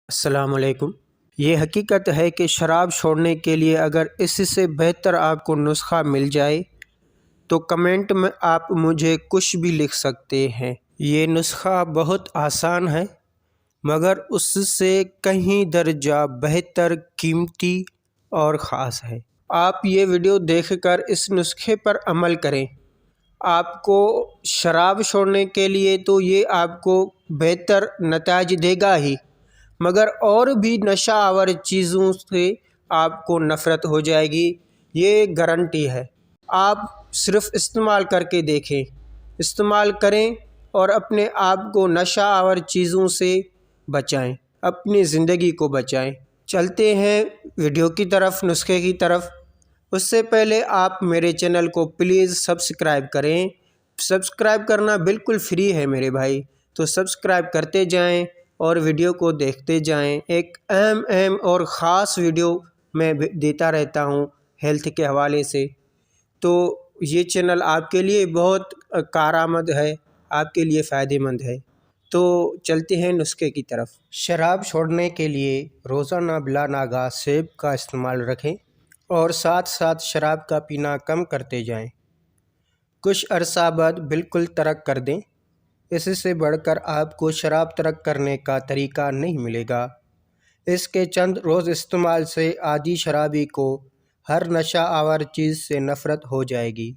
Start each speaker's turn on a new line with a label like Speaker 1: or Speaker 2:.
Speaker 1: السلام علیکم۔ یہ حقیقت ہے کہ شراب چھوڑنے کے لیے اگر اس سے بہتر آپ کو نسخہ مل جائے تو کمنٹ میں آپ مجھے کچھ بھی لکھ سکتے ہیں۔ یہ نسخہ بہت آسان ہے مگر اس سے کہیں درجہ بہتر، قیمتی اور خاص ہے۔ آپ یہ ویڈیو دیکھ کر اس نسخے پر عمل کریں۔ آپ کو شراب چھوڑنے کے لیے تو یہ آپ کو بہتر نتائج دے گا ہی، مگر اور بھی نشہ آور چیزوں سے آپ کو نفرت ہو جائے گی، یہ گارنٹی ہے۔ آپ صرف استعمال کر کے دیکھیں، استعمال کریں اور اپنے آپ کو نشہ آور چیزوں سے بچائیں، اپنی زندگی کو بچائیں۔ چلتے ہیں ویڈیو کی طرف، نسخے کی طرف۔ اس سے پہلے آپ میرے چینل کو پلیز سبسکرائب کریں۔ سبسکرائب کرنا بالکل فری ہے میرے بھائی، تو سبسکرائب کرتے جائیں اور ویڈیو کو دیکھتے جائیں۔ ایک اہم اور خاص ویڈیو میں دیتا رہتا ہوں ہیلتھ کے حوالے سے، تو یہ چینل آپ کے لیے بہت کارآمد ہے، آپ کے لیے فائدہ مند ہے۔ تو چلتے ہیں نسخے کی طرف۔ شراب چھوڑنے کے لیے روزانہ بلا ناغہ سیب کا استعمال رکھیں اور ساتھ ساتھ شراب کا پینا کم کرتے جائیں۔ کچھ عرصہ بعد بالکل ترک کر دیں۔ اس سے بڑھ کر آپ کو شراب ترک کرنے کا طریقہ نہیں ملے گا۔ اس کے چند روز استعمال سے عادی شرابی کو ہر نشہ آور چیز سے نفرت ہو جائے گی۔